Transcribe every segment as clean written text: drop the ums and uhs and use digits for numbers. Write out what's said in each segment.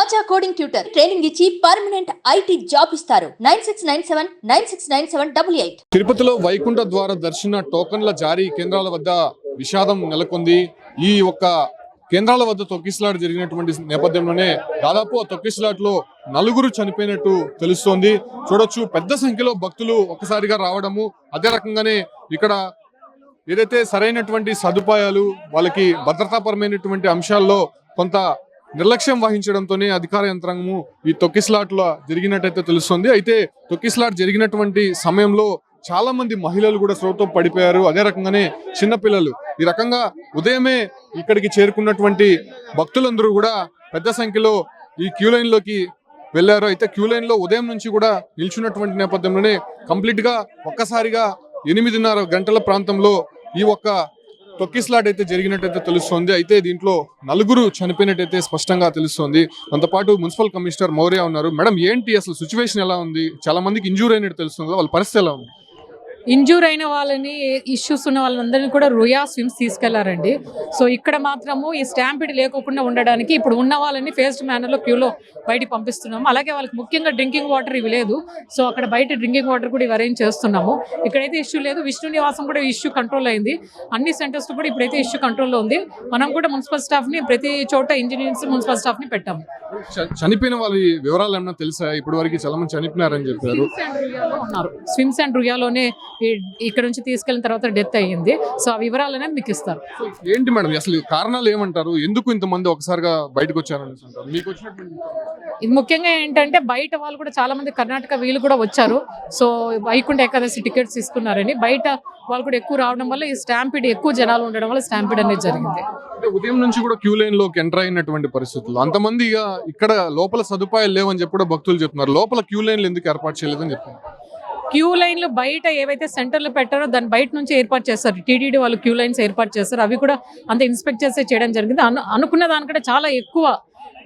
ఆచా coding tutor training ఇచ్చి permanent IT job ఇస్తారు. 9697969788. తిరుపతిలో వైకుంఠ ద్వార దర్శన టోకన్ల జారీ కేంద్రాల వద్ద విషాదం నెలకొంది. ఈ ఒక్క కేంద్రాల వద్ద తొక్కిసలాట జరిగినటువంటి నేపథ్యంలోనే దాదాపు ఆ తొక్కిసలాటలో 4 చనిపోయినట్టు తెలుస్తోంది. చూడొచ్చు, పెద్ద సంఖ్యలో భక్తులు ఒక్కసారిగా రావడము, అదే రకంగానే ఇక్కడ ఏదైతే సరైనటువంటి సదుపాయాలు, వాళ్ళకి భద్రతాపరమైనటువంటి అంశాల్లో కొంత నిర్లక్ష్యం వహించడంతోనే అధికార యంత్రాంగము ఈ తొక్కిసలాట్లో జరిగినట్టయితే తెలుస్తుంది. అయితే తొక్కిసలాట జరిగినటువంటి సమయంలో చాలా మంది మహిళలు కూడా స్రోతో పడిపోయారు. అదే రకంగానే చిన్నపిల్లలు. ఈ రకంగా ఉదయమే ఇక్కడికి చేరుకున్నటువంటి భక్తులందరూ కూడా పెద్ద సంఖ్యలో ఈ క్యూ లైన్ లోకి వెళ్లారు. అయితే క్యూ లైన్ లో ఉదయం నుంచి కూడా నిల్చున్నటువంటి నేపథ్యంలోనే కంప్లీట్ గా ఒక్కసారిగా 8:30 గంటల ప్రాంతంలో ఈ ఒక్క తొక్కిసలాట అయితే జరిగినట్టయితే తెలుస్తోంది. అయితే దీంట్లో 4 చనిపోయినట్టయితే స్పష్టంగా తెలుస్తోంది. మనతో పాటు మున్సిపల్ కమిషనర్ మౌర్య ఉన్నారు. మేడం, ఏంటి అసలు సిచ్యువేషన్ ఎలా ఉంది? చాలా మందికి ఇంజూర్ అయినట్టు తెలుస్తుంది, వాళ్ళ పరిస్థితి ఎలా ఉంది? ఇంజూర్ అయిన వాళ్ళని, ఇష్యూస్ ఉన్న వాళ్ళందరినీ కూడా రుయా స్విమ్స్ తీసుకెళ్లారండి. సో ఇక్కడ మాత్రము ఈ స్టాంపిడ్ లేకుండా ఉండడానికి ఇప్పుడు ఉన్న వాళ్ళని ఫేస్డ్ మేనర్లో క్యూలో బయటికి పంపిస్తున్నాము. అలాగే వాళ్ళకి ముఖ్యంగా డ్రింకింగ్ వాటర్ ఇవి లేదు. సో అక్కడ బయట డ్రింకింగ్ వాటర్ కూడా ఇవి అరేంజ్ చేస్తున్నాము. ఇక్కడైతే ఇష్యూ లేదు. విష్ణు నివాసం కూడా ఇష్యూ కంట్రోల్ అయింది. అన్ని సెంటర్స్ కూడా ఇప్పుడైతే ఇష్యూ కంట్రోల్లో ఉంది. మనం కూడా మున్సిపల్ స్టాఫ్ని ప్రతి చోట ఇంజనీర్స్, మున్సిపల్ స్టాఫ్ని పెట్టాము. చనిపోయిన వాళ్ళ వివరాలు ఏమన్నా తెలుసా? ఇప్పటి వరకు చాలా మంది చనిపోయినారని చెప్పారు. స్విమ్స్ అండ్ రుయాలోనే ఇక్కడ నుంచి తీసుకెళ్లిన తర్వాత డెత్ అయ్యింది. సో ఆ వివరాలు అనేది మీకు ఇస్తారు. ఏంటి మేడం అసలు కారణాలు ఏమంటారు? ఎందుకు ఇంతమంది ఒకసారిగా బయటకు వచ్చారని మీకు వచ్చినటువంటి? ఇది ముఖ్యంగా ఏంటంటే బయట వాళ్ళు కూడా చాలా మంది కర్ణాటక వీళ్ళు కూడా వచ్చారు. సో వైకుంఠ ఏకాదశి టికెట్స్ తీసుకున్నారని బయట వాళ్ళు కూడా ఎక్కువ రావడం వల్ల ఈ స్టాంపిడ్, ఎక్కువ జనాలు ఉండడం వల్ల స్టాంపిడ్ అనేది జరిగింది. ఉదయం నుంచి కూడా క్యూ లైన్ లోకి ఎంటర్ అయినటువంటి పరిస్థితులు, అంతమంది ఇక్కడ లోపల సదుపాయాలు లేవని చెప్పి కూడా భక్తులు చెప్తున్నారు. లోపల క్యూ లైన్లు ఎందుకు ఏర్పాటు చేయలేదని చెప్తున్నారు. క్యూ లైన్లు బయట ఏవైతే సెంటర్లు పెట్టారో దాన్ని బయట నుంచి ఏర్పాటు చేస్తారు. టీటీడీ వాళ్ళు క్యూ లైన్స్ ఏర్పాటు చేస్తారు. అవి కూడా అంత ఇన్స్పెక్ట్ చేస్తే చేయడం జరిగింది. అనుకున్న దానికంటే చాలా ఎక్కువ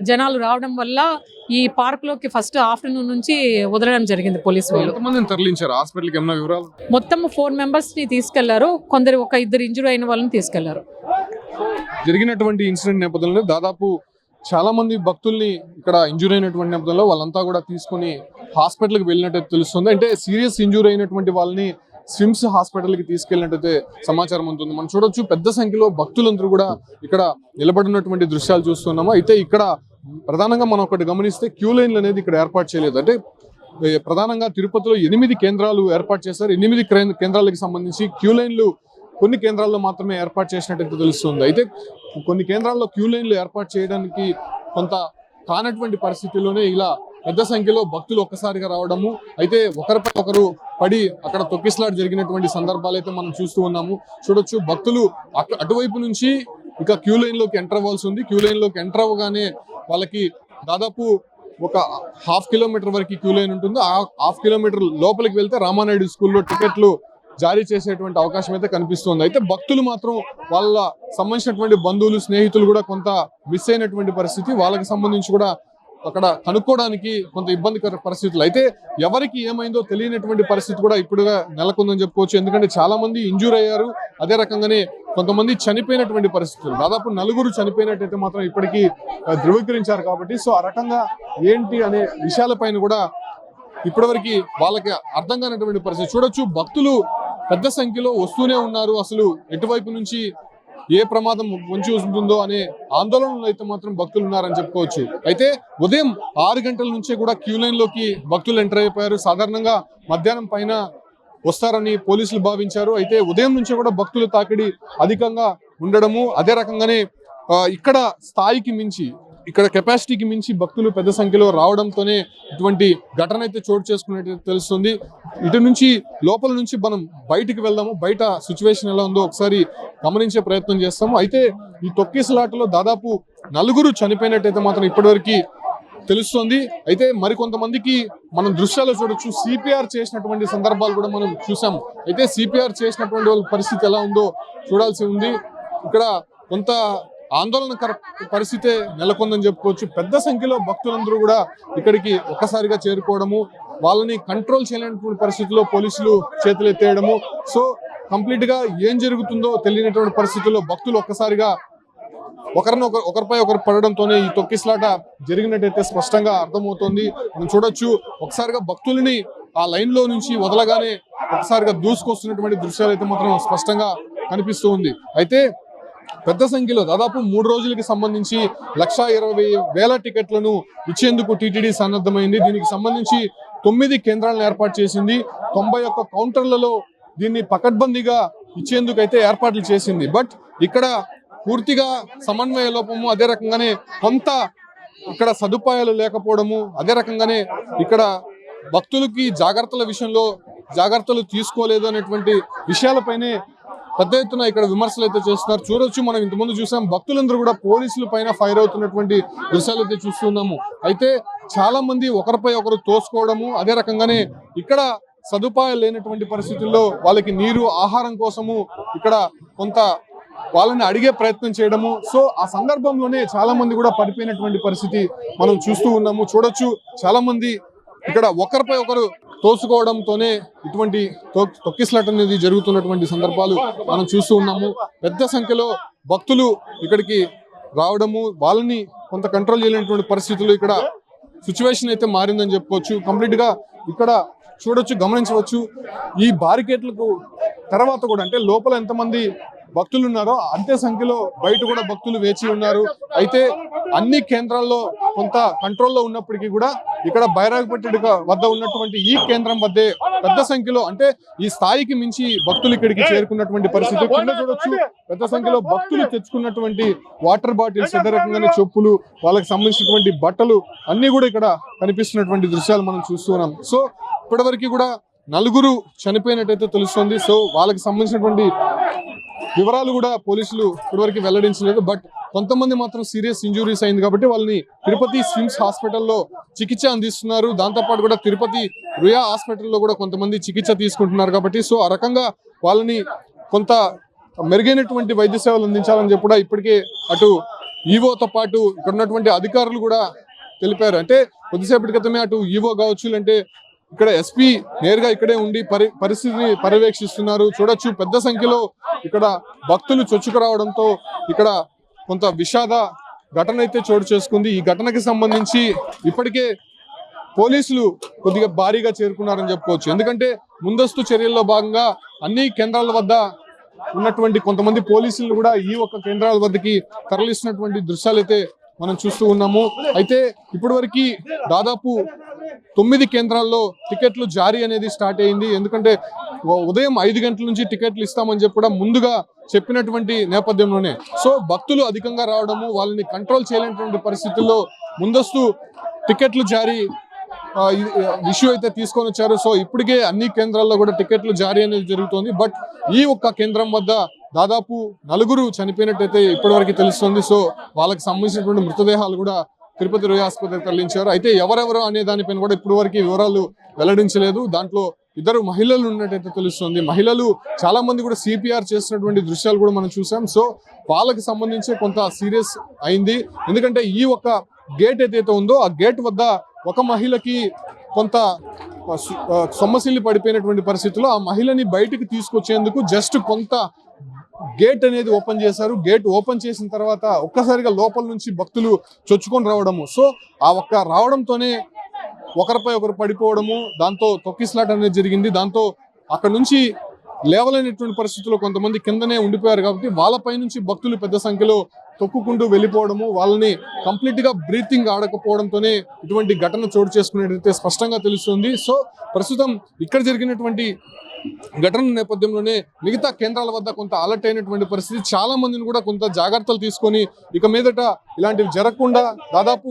జనాలు రావడం వల్ల ఈ పార్క్ లోకి ఫస్ట్ ఆఫ్టర్నూన్ నుంచి వదలడం జరిగింది పోలీసు వాళ్ళు. తరలించారు హాస్పిటల్కి, ఏమైనా వివరాలు? మొత్తం 4 members ని తీసుకెళ్లారు. కొందరు 1-2 ఇంజూరీ అయిన వాళ్ళని తీసుకెళ్లారు. జరిగినటువంటి ఇన్సిడెంట్ నేపథ్యంలో దాదాపు చాలా మంది భక్తుల్ని ఇక్కడ ఇంజూరీ అయినటువంటి నేపథ్యంలో వాళ్ళంతా కూడా తీసుకుని హాస్పిటల్కి వెళ్ళినట్టు తెలుస్తుంది. అంటే సీరియస్ ఇంజూరీ అయినటువంటి వాళ్ళని స్విమ్స్ హాస్పిటల్కి తీసుకెళ్ళినట్టయితే సమాచారం ఉంటుంది. మనం చూడొచ్చు, పెద్ద సంఖ్యలో భక్తులందరూ కూడా ఇక్కడ నిలబడినటువంటి దృశ్యాలు చూస్తున్నాము. అయితే ఇక్కడ ప్రధానంగా మనం ఒకటి గమనిస్తే క్యూ లైన్లు అనేది ఇక్కడ ఏర్పాటు చేయలేదు. అంటే ప్రధానంగా తిరుపతిలో 8 కేంద్రాలు ఏర్పాటు చేశారు. 8 కేంద్రాలకు సంబంధించి క్యూ లైన్లు కొన్ని కేంద్రాల్లో మాత్రమే ఏర్పాటు చేసినట్టయితే తెలుస్తుంది. అయితే కొన్ని కేంద్రాల్లో క్యూ లైన్లు ఏర్పాటు చేయడానికి కొంత కానటువంటి పరిస్థితుల్లోనే ఇలా పెద్ద సంఖ్యలో భక్తులు ఒక్కసారిగా రావడము, అయితే ఒకరిపై ఒకరు పడి అక్కడ తొక్కిసలాట జరిగినటువంటి సందర్భాలు అయితే మనం చూస్తూ ఉన్నాము. చూడొచ్చు, భక్తులు అటువైపు నుంచి ఇక క్యూ లైన్ లోకి ఎంటర్ అవ్వాల్సి ఉంది. క్యూ లైన్ లోకి ఎంటర్ అవ్వగానే వాళ్ళకి దాదాపు ఒక 1/2 కిలోమీటర్ వరకు క్యూ లైన్ ఉంటుంది. ఆ 1/2 కిలోమీటర్ లోపలికి వెళ్తే రామానాయుడు స్కూల్లో టికెట్లు జారీ చేసేటువంటి అవకాశం అయితే కనిపిస్తుంది. అయితే భక్తులు మాత్రం వాళ్ళ సంబంధించినటువంటి బంధువులు, స్నేహితులు కూడా కొంత మిస్ అయినటువంటి పరిస్థితి. వాళ్ళకి సంబంధించి కూడా అక్కడ కనుక్కోవడానికి కొంత ఇబ్బందికర పరిస్థితులు. అయితే ఎవరికి ఏమైందో తెలియనటువంటి పరిస్థితి కూడా ఇప్పుడుగా నెలకొందని చెప్పుకోవచ్చు. ఎందుకంటే చాలా మంది ఇంజూర్ అయ్యారు. అదే రకంగానే కొంతమంది చనిపోయినటువంటి పరిస్థితులు, దాదాపు 4 చనిపోయినట్టయితే మాత్రం ఇప్పటికీ ధృవీకరించారు. కాబట్టి సో ఆ రకంగా ఏంటి అనే విషయాలపైన కూడా ఇప్పటివరకు వాళ్ళకి అర్థం కానటువంటి పరిస్థితి. చూడొచ్చు, భక్తులు పెద్ద సంఖ్యలో వస్తూనే ఉన్నారు. అసలు ఎటువైపు నుంచి ఏ ప్రమాదం పొంచి ఉంటుందో అనే ఆందోళనలో అయితే మాత్రం భక్తులు ఉన్నారని చెప్పుకోవచ్చు. అయితే ఉదయం 6 గంటల నుంచే కూడా క్యూ లైన్ లోకి భక్తులు ఎంటర్ అయిపోయారు. సాధారణంగా మధ్యాహ్నం పైన వస్తారని పోలీసులు భావించారు. అయితే ఉదయం నుంచే కూడా భక్తుల తాకిడి అధికంగా ఉండడము, అదే రకంగానే ఇక్కడ స్థాయికి మించి, ఇక్కడ కెపాసిటీకి మించి భక్తులు పెద్ద సంఖ్యలో రావడంతోనే ఇటువంటి ఘటన అయితే చోటు చేసుకున్నట్టు తెలుస్తుంది. ఇటు నుంచి లోపల నుంచి మనం బయటికి వెళ్దాము, బయట సిచ్యువేషన్ ఎలా ఉందో ఒకసారి గమనించే ప్రయత్నం చేస్తాము. అయితే ఈ తొక్కిసలాటలో దాదాపు 4 చనిపోయినట్టయితే మాత్రం ఇప్పటివరకు తెలుస్తుంది. అయితే మరికొంతమందికి మనం దృశ్యాలు చూడొచ్చు, సిపిఆర్ చేసినటువంటి సందర్భాలు కూడా మనం చూసాము. అయితే సిపిఆర్ చేసినటువంటి వాళ్ళ పరిస్థితి ఎలా ఉందో చూడాల్సి ఉంది. ఇక్కడ కొంత ఆందోళనకర పరిస్థితే నెలకొందని చెప్పుకోవచ్చు. పెద్ద సంఖ్యలో భక్తులందరూ కూడా ఇక్కడికి ఒక్కసారిగా చేరుకోవడము, వాళ్ళని కంట్రోల్ చేయలేనటువంటి పరిస్థితుల్లో పోలీసులు చేతులు ఎత్తేయడము, సో కంప్లీట్ గా ఏం జరుగుతుందో తెలియనటువంటి పరిస్థితుల్లో భక్తులు ఒక్కసారిగా ఒకరిపై ఒకరు పడడంతోనే ఈ తొక్కిసలాట జరిగినట్టయితే స్పష్టంగా అర్థమవుతోంది. మనం చూడొచ్చు ఒకసారిగా భక్తులని ఆ లైన్ లో నుంచి వదలగానే ఒకసారిగా దూసుకొస్తున్నటువంటి దృశ్యాలు అయితే మాత్రం స్పష్టంగా కనిపిస్తూ ఉంది. అయితే పెద్ద సంఖ్యలో దాదాపు 3 రోజులకి సంబంధించి 1,20,000 టికెట్లను ఇచ్చేందుకు టీటీడీ సన్నద్ధమైంది. దీనికి సంబంధించి 9 కేంద్రాలను ఏర్పాటు చేసింది. 91 కౌంటర్లలో దీన్ని పకడ్బందీగా ఇచ్చేందుకు అయితే ఏర్పాట్లు చేసింది. బట్ ఇక్కడ పూర్తిగా సమన్వయ లోపము, అదే రకంగానే కొంత ఇక్కడ సదుపాయాలు లేకపోవడము, అదే రకంగానే ఇక్కడ భక్తులకి జాగ్రత్తల విషయంలో జాగ్రత్తలు తీసుకోలేదు అనేటువంటి విషయాలపైనే పెద్ద ఎత్తున ఇక్కడ విమర్శలు అయితే చేస్తున్నారు. చూడొచ్చు, మనం ఇంతకుముందు చూసాం భక్తులందరూ కూడా పోలీసుల పైన ఫైర్ అవుతున్నటువంటి దృశ్యాలు అయితే చూస్తున్నాము. అయితే చాలా మంది ఒకరిపై ఒకరు తోసుకోవడము, అదే రకంగానే ఇక్కడ సదుపాయాలు లేనటువంటి పరిస్థితుల్లో వాళ్ళకి నీరు, ఆహారం కోసము ఇక్కడ కొంత వాళ్ళని అడిగే ప్రయత్నం చేయడము. సో ఆ సందర్భంలోనే చాలా మంది కూడా పడిపోయినటువంటి పరిస్థితి మనం చూస్తూ ఉన్నాము. చూడొచ్చు, చాలా మంది ఇక్కడ ఒకరిపై ఒకరు తోసుకోవడంతోనే ఇటువంటి తొక్కిసలాట అనేది జరుగుతున్నటువంటి సందర్భాలు మనం చూస్తూ ఉన్నాము. పెద్ద సంఖ్యలో భక్తులు ఇక్కడికి రావడము, వాళ్ళని కొంత కంట్రోల్ చేయలేనటువంటి పరిస్థితులు ఇక్కడ సిచ్యువేషన్ అయితే మారిందని చెప్పుకోవచ్చు. కంప్లీట్ గా ఇక్కడ చూడొచ్చు, గమనించవచ్చు. ఈ బారికేట్లకు తర్వాత కూడా అంటే లోపల ఎంతమంది భక్తులు ఉన్నారో అంతే సంఖ్యలో బయట కూడా భక్తులు వేచి ఉన్నారు. అయితే అన్ని కేంద్రాల్లో కొంత కంట్రోల్లో ఉన్నప్పటికీ కూడా ఇక్కడ బైరాగపట్టి వద్ద ఉన్నటువంటి ఈ కేంద్రం వద్దే పెద్ద సంఖ్యలో, అంటే ఈ స్థాయికి మించి భక్తులు ఇక్కడికి చేరుకున్నటువంటి పరిస్థితి. కింద చూడొచ్చు, పెద్ద సంఖ్యలో భక్తులు తెచ్చుకున్నటువంటి వాటర్ బాటిల్స్, అదే రకంగానే చెప్పులు, వాళ్ళకి సంబంధించినటువంటి బట్టలు అన్ని కూడా ఇక్కడ కనిపిస్తున్నటువంటి దృశ్యాలు మనం చూస్తున్నాం. సో ఇప్పటివరకు కూడా 4 చనిపోయినట్టయితే తెలుస్తుంది. సో వాళ్ళకి సంబంధించినటువంటి వివరాలు కూడా పోలీసులు ఇప్పటివరకు వెల్లడించలేదు. బట్ కొంతమంది మాత్రం సీరియస్ ఇంజురీస్ అయింది కాబట్టి వాళ్ళని తిరుపతి స్విమ్స్ హాస్పిటల్లో చికిత్స అందిస్తున్నారు. దాంతోపాటు కూడా తిరుపతి రుయా హాస్పిటల్లో కూడా కొంతమంది చికిత్స తీసుకుంటున్నారు కాబట్టి సో ఆ రకంగా వాళ్ళని కొంత మెరుగైనటువంటి వైద్య సేవలు అందించాలని చెప్పి కూడా ఇప్పటికే అటు ఈవోతో పాటు ఇక్కడ ఉన్నటువంటి అధికారులు కూడా తెలిపారు. అంటే కొద్దిసేపటి క్రితమే అటు ఈవో కావచ్చు, అంటే ఇక్కడ ఎస్పీ నేరుగా ఇక్కడే ఉండి పరిస్థితిని పర్యవేక్షిస్తున్నారు. చూడొచ్చు, పెద్ద సంఖ్యలో ఇక్కడ భక్తులు చొచ్చుకు రావడంతో ఇక్కడ కొంత విషాద ఘటన అయితే చోటు చేసుకుంది. ఈ ఘటనకి సంబంధించి ఇప్పటికే పోలీసులు కొద్దిగా భారీగా చేరుకున్నారని చెప్పుకోవచ్చు. ఎందుకంటే ముందస్తు చర్యల్లో భాగంగా అన్ని కేంద్రాల వద్ద ఉన్నటువంటి కొంతమంది పోలీసులు కూడా ఈ ఒక్క కేంద్రాల వద్దకి తరలిస్తున్నటువంటి దృశ్యాలు అయితే మనం చూస్తూ ఉన్నాము. అయితే ఇప్పటివరకు దాదాపు 9 కేంద్రాల్లో టికెట్లు జారీ అనేది స్టార్ట్ అయింది. ఎందుకంటే ఉదయం 5 గంటల నుంచి టికెట్లు ఇస్తామని చెప్పి కూడా ముందుగా చెప్పినటువంటి నేపథ్యంలోనే సో భక్తులు అధికంగా రావడము, వాళ్ళని కంట్రోల్ చేయలేనటువంటి పరిస్థితుల్లో ముందస్తు టికెట్లు జారీ ఇష్యూ అయితే తీసుకొని వచ్చారు. సో ఇప్పటికే అన్ని కేంద్రాల్లో కూడా టికెట్లు జారీ అనేది జరుగుతుంది. బట్ ఈ ఒక్క కేంద్రం వద్ద దాదాపు 4 చనిపోయినట్టయితే ఇప్పటివరకు తెలుస్తుంది. సో వాళ్ళకి సంబంధించినటువంటి మృతదేహాలు కూడా తిరుపతి రుయా ఆసుపత్రికి తరలించారు. అయితే ఎవరెవరు అనే దానిపైన కూడా ఇప్పటివరకు వివరాలు వెల్లడించలేదు. దాంట్లో 2 మహిళలు ఉన్నట్టయితే తెలుస్తుంది. మహిళలు చాలా మంది కూడా సిపిఆర్ చేస్తున్నటువంటి దృశ్యాలు కూడా మనం చూసాం. సో వాళ్ళకి సంబంధించి కొంత సీరియస్ అయింది. ఎందుకంటే ఈ ఒక్క గేట్ ఏదైతే ఉందో ఆ గేట్ వద్ద ఒక మహిళకి కొంత సొమ్మసిల్లి పడిపోయినటువంటి పరిస్థితుల్లో ఆ మహిళని బయటికి తీసుకొచ్చేందుకు జస్ట్ కొంత గేట్ అనేది ఓపెన్ చేశారు. గేట్ ఓపెన్ చేసిన తర్వాత ఒక్కసారిగా లోపల నుంచి భక్తులు చొచ్చుకొని రావడము, సో ఆ ఒక్క రావడంతోనే ఒకరిపై ఒకరు పడిపోవడము, దాంతో తొక్కిసలాట అనేది జరిగింది. దాంతో అక్కడ నుంచి లేవలేనటువంటి పరిస్థితుల్లో కొంతమంది కిందనే ఉండిపోయారు కాబట్టి వాళ్ళపై నుంచి భక్తులు పెద్ద సంఖ్యలో తొక్కుకుంటూ వెళ్ళిపోవడము, వాళ్ళని కంప్లీట్ గా బ్రీతింగ్ ఆడకపోవడంతోనే ఇటువంటి ఘటన చోటు చేసుకునేటైతే స్పష్టంగా తెలుస్తుంది. సో ప్రస్తుతం ఇక్కడ జరిగినటువంటి ఘటన నేపథ్యంలోనే మిగతా కేంద్రాల వద్ద కొంత అలర్ట్ అయినటువంటి పరిస్థితి. చాలా మందిని కూడా కొంత జాగ్రత్తలు తీసుకొని ఇక మీదట ఇలాంటివి జరగకుండా దాదాపు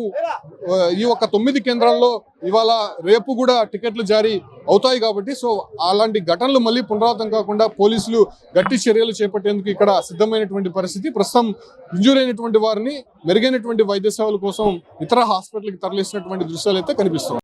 ఈ ఒక్క 9 కేంద్రాల్లో ఇవాళ రేపు కూడా టికెట్లు జారీ అవుతాయి కాబట్టి సో అలాంటి ఘటనలు మళ్ళీ పునరావృతం కాకుండా పోలీసులు గట్టి చర్యలు చేపట్టేందుకు ఇక్కడ సిద్ధమైనటువంటి పరిస్థితి. ప్రస్తుతం ఇంజూర్ అయినటువంటి వారిని మెరుగైనటువంటి వైద్య సేవల కోసం ఇతర హాస్పిటల్కి తరలిస్తున్నటువంటి దృశ్యాలు అయితే కనిపిస్తున్నాయి.